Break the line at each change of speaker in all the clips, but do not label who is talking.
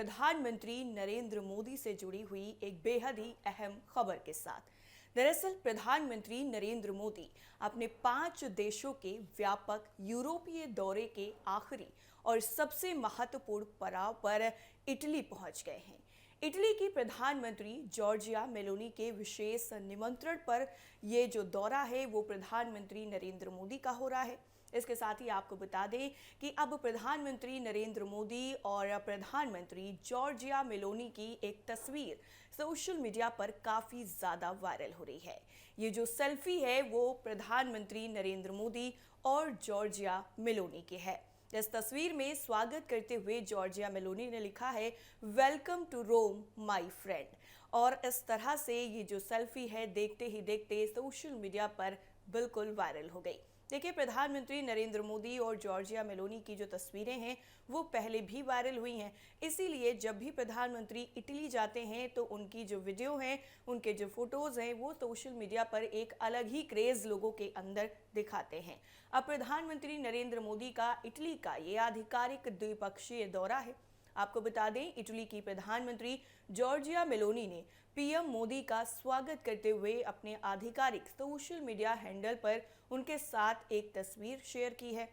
प्रधानमंत्री नरेंद्र मोदी से जुड़ी हुई एक बेहद ही अहम खबर के साथ। दरअसल प्रधानमंत्री नरेंद्र मोदी अपने 5 देशों के व्यापक यूरोपीय दौरे के आखिरी और सबसे महत्वपूर्ण पड़ाव पर इटली पहुंच गए हैं। इटली की प्रधानमंत्री जॉर्जिया मेलोनी के विशेष निमंत्रण पर यह जो दौरा है वो प्रधानमंत्री नरेंद्र मोदी का हो रहा है। इसके साथ ही आपको बता दें कि अब प्रधानमंत्री नरेंद्र मोदी और प्रधानमंत्री जॉर्जिया मेलोनी की एक तस्वीर सोशल मीडिया पर काफ़ी ज़्यादा वायरल हो रही है। ये जो सेल्फी है वो प्रधानमंत्री नरेंद्र मोदी और जॉर्जिया मेलोनी की है। इस तस्वीर में स्वागत करते हुए जॉर्जिया मेलोनी ने लिखा है, welcome to Rome my friend. और इस तरह से ये जो सेल्फी है देखते ही देखते सोशल मीडिया पर बिल्कुल वायरल हो गई। देखिए, प्रधानमंत्री नरेंद्र मोदी और जॉर्जिया मेलोनी की जो तस्वीरें हैं वो पहले भी वायरल हुई हैं। इसीलिए जब भी प्रधानमंत्री इटली जाते हैं तो उनकी जो वीडियो हैं, उनके जो फोटोज़ हैं वो सोशल मीडिया पर एक अलग ही क्रेज़ लोगों के अंदर दिखाते हैं। अब प्रधानमंत्री नरेंद्र मोदी का इटली का ये आधिकारिक द्विपक्षीय दौरा है। आपको बता दें, इटली की प्रधानमंत्री जॉर्जिया मेलोनी ने पीएम मोदी का स्वागत करते हुए अपने आधिकारिक सोशल मीडिया हैंडल पर उनके साथ एक तस्वीर शेयर की है।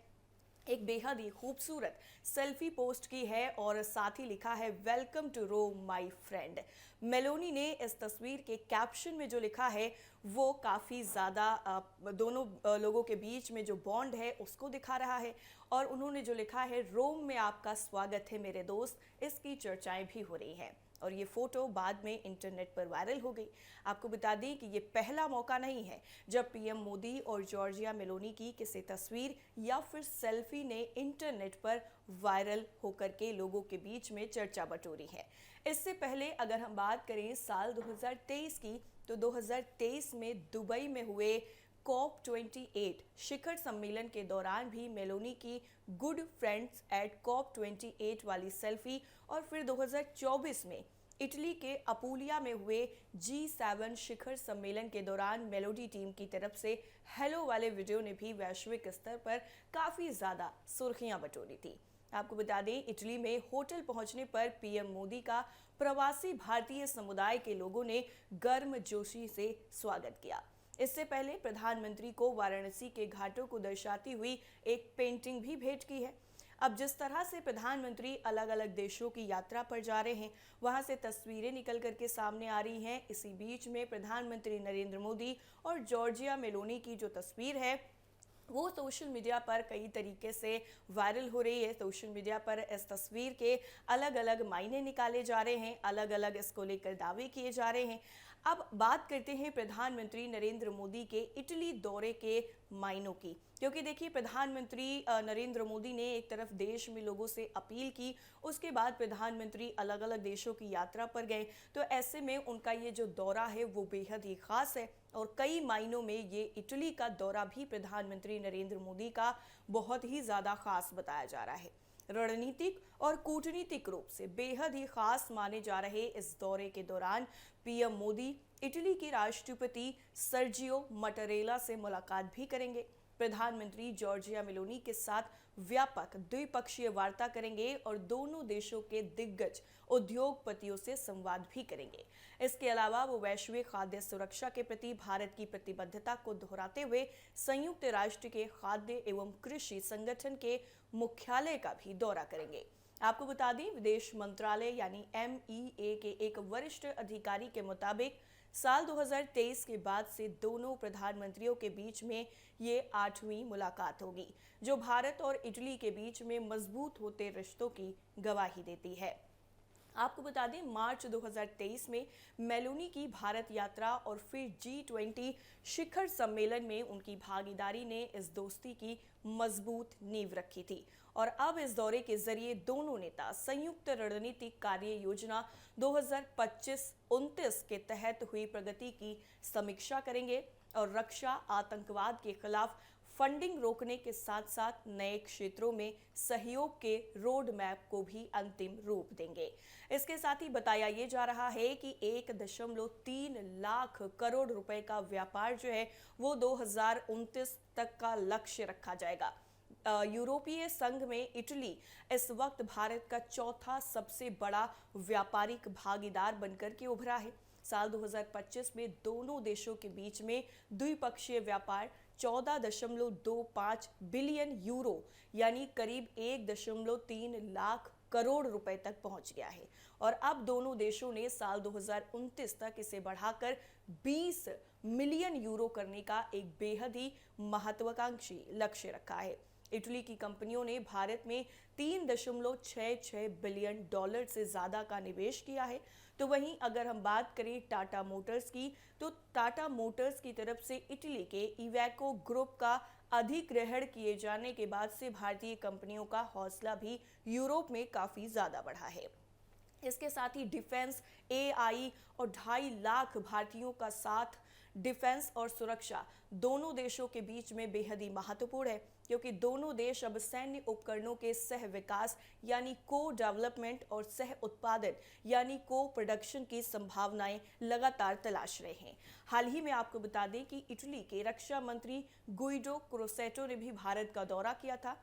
एक बेहद ही खूबसूरत सेल्फी पोस्ट की है और साथ ही लिखा है, welcome to Rome my friend. Meloni ने इस तस्वीर के कैप्शन में जो लिखा है वो काफ़ी ज़्यादा दोनों लोगों के बीच में जो बॉन्ड है उसको दिखा रहा है। और उन्होंने जो लिखा है, रोम में आपका स्वागत है मेरे दोस्त, इसकी चर्चाएं भी हो रही हैं। और ये फोटो बाद में इंटरनेट पर वायरल हो गई। आपको बता दें कि ये पहला मौका नहीं है जब पीएम मोदी और जॉर्जिया मेलोनी की किसी तस्वीर या फिर सेल्फी ने इंटरनेट पर वायरल होकर के लोगों के बीच में चर्चा बटोरी है। इससे पहले अगर हम बात करें साल 2023 की, तो 2023 में दुबई में हुए COP28 शिखर सम्मेलन के दौरान भी मेलोनी की गुड फ्रेंड्स एट COP28 वाली सेल्फी, और फिर 2024 में इटली के अपूलिया में हुए G7 शिखर सम्मेलन के दौरान मेलोडी टीम की तरफ से हेलो वाले वीडियो ने भी वैश्विक स्तर पर काफ़ी ज़्यादा सुर्खियां बटोरी थी। आपको बता दें, इटली में होटल पहुंचने पर पीएम मोदी का प्रवासी भारतीय समुदाय के लोगों ने गर्मजोशी से स्वागत किया। इससे पहले प्रधानमंत्री को वाराणसी के घाटों को दर्शाती हुई एक पेंटिंग भी भेंट की है। अब जिस तरह से प्रधानमंत्री अलग अलग देशों की यात्रा पर जा रहे हैं, वहां से तस्वीरें निकल करके सामने आ रही हैं। इसी बीच में प्रधानमंत्री नरेंद्र मोदी और जॉर्जिया मेलोनी की जो तस्वीर है वो सोशल मीडिया पर कई तरीके से वायरल हो रही है। सोशल मीडिया पर इस तस्वीर के अलग अलग मायने निकाले जा रहे हैं, अलग अलग इसको लेकर दावे किए जा रहे हैं। अब बात करते हैं प्रधानमंत्री नरेंद्र मोदी के इटली दौरे के मायनों की, क्योंकि देखिए, प्रधानमंत्री नरेंद्र मोदी ने एक तरफ देश में लोगों से अपील की, उसके बाद प्रधानमंत्री अलग अलग देशों की यात्रा पर गए। तो ऐसे में उनका ये जो दौरा है वो बेहद ही खास है और कई मायनों में ये इटली का दौरा भी प्रधानमंत्री नरेंद्र मोदी का बहुत ही ज़्यादा खास बताया जा रहा है। रणनीतिक और कूटनीतिक रूप से बेहद ही खास माने जा रहे इस दौरे के दौरान पीएम मोदी इटली के राष्ट्रपति सर्जियो मटरेला से मुलाकात भी करेंगे। प्रधानमंत्री जॉर्जिया मेलोनी के साथ व्यापक द्विपक्षीय वार्ता करेंगे और दोनों देशों के दिग्गज उद्योगपतियों से संवाद भी करेंगे। इसके अलावा वो वैश्विक खाद्य सुरक्षा के प्रति भारत की प्रतिबद्धता को दोहराते हुए संयुक्त राष्ट्र के खाद्य एवं कृषि संगठन के मुख्यालय का भी दौरा करेंगे। आपको बता दें, विदेश मंत्रालय यानी MEA के एक वरिष्ठ अधिकारी के मुताबिक साल 2023 के बाद से दोनों प्रधानमंत्रियों के बीच में ये 8वीं मुलाकात होगी, जो भारत और इटली के बीच में मजबूत होते रिश्तों की गवाही देती है। आपको बता दें, मार्च 2023 में मेलोनी की भारत यात्रा और फिर G20 शिखर सम्मेलन में उनकी भागीदारी ने इस दोस्ती की मजबूत नींव रखी थी। और अब इस दौरे के जरिए दोनों नेता संयुक्त रणनीतिक कार्य योजना 2025-29 के तहत हुई प्रगति की समीक्षा करेंगे और रक्षा, आतंकवाद के खिलाफ फंडिंग रोकने के साथ साथ नए क्षेत्रों में सहयोग के रोड मैप को भी अंतिम रूप देंगे। इसके साथ ही बताया ये जा रहा है कि 1.3 लाख करोड़ रुपए का व्यापार जो है वो 2029 तक का लक्ष्य रखा जाएगा। यूरोपीय संघ में इटली इस वक्त भारत का चौथा सबसे बड़ा व्यापारिक भागीदार बनकर के उभरा है। साल 2025 में दोनों देशों के बीच में द्विपक्षीय व्यापार 14.25 बिलियन यूरो यानी करीब 1.3 लाख करोड़ रुपए तक पहुंच गया है और अब दोनों देशों ने साल 2029 तक इसे बढ़ाकर 20 मिलियन यूरो करने का एक बेहद ही महत्वाकांक्षी लक्ष्य रखा है। इटली की कंपनियों ने भारत में 3.66 बिलियन डॉलर से ज्यादा का निवेश किया है। तो वहीं अगर हम बात करें टाटा मोटर्स की, तो टाटा मोटर्स की तरफ से इटली के इवेको ग्रुप का अधिग्रहण किए जाने के बाद से भारतीय कंपनियों का हौसला भी यूरोप में काफी ज्यादा बढ़ा है। इसके साथ ही डिफेंस, एआई और 2.5 लाख भारतीयों का साथ डिफेंस और सुरक्षा दोनों देशों के बीच में बेहद ही महत्वपूर्ण है, क्योंकि दोनों देश अब सैन्य उपकरणों के सह विकास यानी को डेवलपमेंट और सह उत्पादन यानी को प्रोडक्शन की संभावनाएं लगातार तलाश रहे हैं। हाल ही में आपको बता दें कि इटली के रक्षा मंत्री गुइडो क्रोसेटो ने भी भारत का दौरा किया था।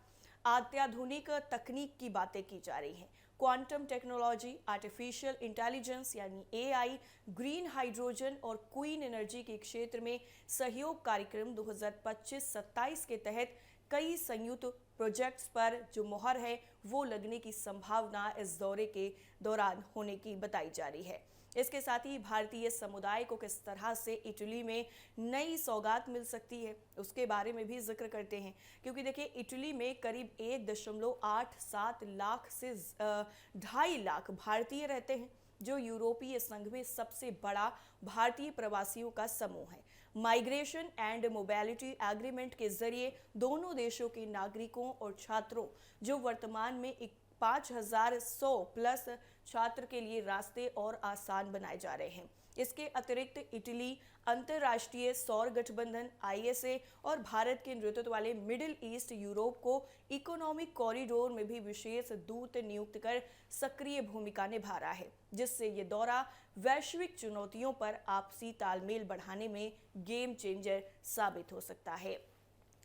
अत्याधुनिक तकनीक की बातें की जा रही हैं। क्वांटम टेक्नोलॉजी, आर्टिफिशियल इंटेलिजेंस यानी एआई, ग्रीन हाइड्रोजन और क्लीन एनर्जी के क्षेत्र में सहयोग कार्यक्रम 2025-27 के तहत कई संयुक्त प्रोजेक्ट्स पर जो मुहर है वो लगने की संभावना इस दौरे के दौरान होने की बताई जा रही है। इसके साथ ही भारतीय समुदाय को किस तरह से इटली में नई सौगात मिल सकती है उसके बारे में भी जिक्र करते हैं, क्योंकि देखिए इटली में करीब 1.87 लाख से 2.5 लाख भारतीय रहते हैं, जो यूरोपीय संघ में सबसे बड़ा भारतीय प्रवासियों का समूह है। माइग्रेशन एंड मोबिलिटी एग्रीमेंट के जरिए दोनों देशों के नागरिकों और छात्रों जो वर्तमान में 5100 प्लस छात्र के लिए रास्ते और आसान बनाए जा रहे हैं। इसके अतिरिक्त इटली अंतर्राष्ट्रीय सौर गठबंधन आईएसए और भारत के नेतृत्व वाले मिडिल ईस्ट यूरोप को इकोनॉमिक कॉरिडोर में भी विशेष दूत नियुक्त कर सक्रिय भूमिका निभा रहा है, जिससे ये दौरा वैश्विक चुनौतियों पर आपसी तालमेल बढ़ाने में गेम चेंजर साबित हो सकता है।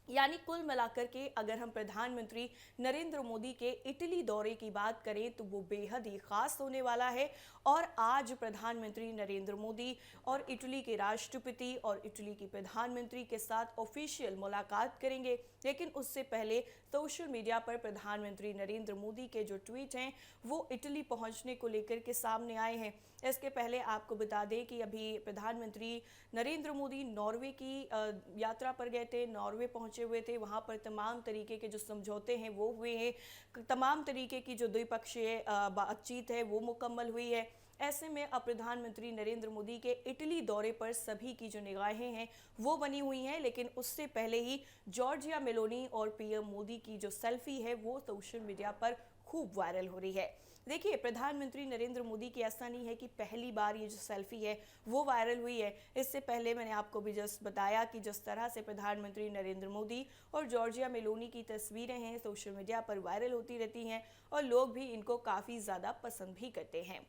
यानी कुल मिलाकर के अगर हम प्रधानमंत्री नरेंद्र मोदी के इटली दौरे की बात करें तो वो बेहद ही खास होने वाला है और आज प्रधानमंत्री नरेंद्र मोदी और इटली के राष्ट्रपति और इटली की प्रधानमंत्री के साथ ऑफिशियल मुलाकात करेंगे। लेकिन उससे पहले सोशल मीडिया पर प्रधानमंत्री नरेंद्र मोदी के जो ट्वीट हैं वो इटली पहुंचने को लेकर के सामने आए हैं। इसके पहले आपको बता दें कि अभी प्रधानमंत्री नरेंद्र मोदी नॉर्वे की यात्रा पर गए थे, नॉर्वे पहुंचे हुए थे। वहां पर तमाम तरीके के जो समझौते हैं वो हुए हैं, तमाम तरीके की जो द्विपक्षीय बातचीत है वो मुकम्मल हुई है। ऐसे में अब प्रधानमंत्री नरेंद्र मोदी के इटली दौरे पर सभी की जो निगाहें हैं वो बनी हुई हैं, लेकिन उससे पहले ही जॉर्जिया मेलोनी और पीएम मोदी की जो सेल्फी है वो सोशल मीडिया पर खूब वायरल हो रही है। देखिए प्रधानमंत्री नरेंद्र मोदी की ऐसा नहीं है कि पहली बार ये जो सेल्फी है वो वायरल हुई है। इससे पहले मैंने आपको भी जस्ट बताया कि जिस तरह से प्रधानमंत्री नरेंद्र मोदी और जॉर्जिया मेलोनी की तस्वीरें हैं सोशल मीडिया पर वायरल होती रहती हैं और लोग भी इनको काफ़ी ज़्यादा पसंद भी करते हैं।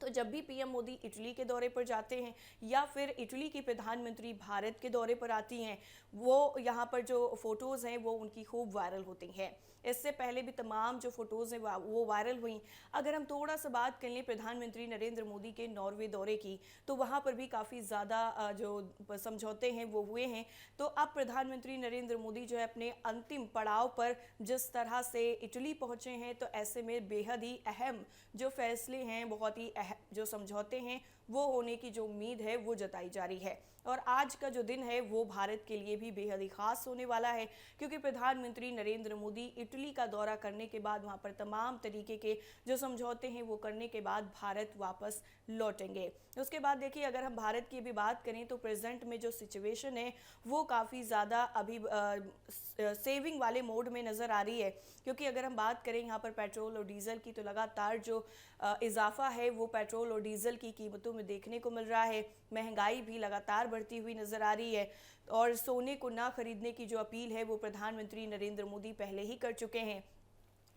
तो जब भी पीएम मोदी इटली के दौरे पर जाते हैं या फिर इटली की प्रधानमंत्री भारत के दौरे पर आती हैं, वो यहाँ पर जो फोटोज़ हैं वो उनकी खूब वायरल होती हैं। इससे पहले भी तमाम जो फोटोज़ हैं वो वायरल हुई। अगर हम थोड़ा सा बात कर लें प्रधानमंत्री नरेंद्र मोदी के नॉर्वे दौरे की, तो वहाँ पर भी काफ़ी ज़्यादा जो समझौते हैं वो हुए हैं। तो अब प्रधानमंत्री नरेंद्र मोदी जो है अपने अंतिम पड़ाव पर जिस तरह से इटली पहुँचे हैं, तो ऐसे में बेहद ही अहम जो फैसले हैं, बहुत ही जो समझौते हैं वो होने की जो उम्मीद है वो जताई जा रही है। और आज का जो दिन है वो भारत के लिए भी बेहद ही खास होने वाला है, क्योंकि प्रधानमंत्री नरेंद्र मोदी इटली का दौरा करने के बाद वहां पर तमाम तरीके के जो समझौते हैं वो करने के बाद भारत वापस लौटेंगे। उसके बाद देखिए अगर हम भारत की भी बात करें तो प्रेजेंट में जो सिचुएशन है वो काफ़ी ज़्यादा अभी सेविंग वाले मोड में नज़र आ रही है, क्योंकि अगर हम बात करें यहाँ पर पेट्रोल और डीजल की, तो लगातार जो इजाफा है वो पेट्रोल और डीजल की कीमतों में देखने को मिल रहा है। महंगाई भी लगातार बढ़ती हुई नजर आ रही है और सोने को ना खरीदने की जो अपील है वो प्रधानमंत्री नरेंद्र मोदी पहले ही कर चुके हैं।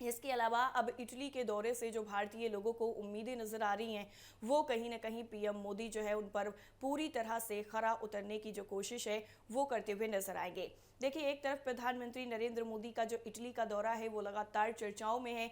इसके अलावा अब इटली के दौरे से जो भारतीय लोगों को उम्मीदें नजर आ रही हैं, वो कहीं ना कहीं पीएम मोदी जो है उन पर पूरी तरह से खरा उतरने की जो कोशिश है वो करते हुए नजर आएंगे। देखिए, एक तरफ प्रधानमंत्री नरेंद्र मोदी का जो इटली का दौरा है वो लगातार चर्चाओं में है।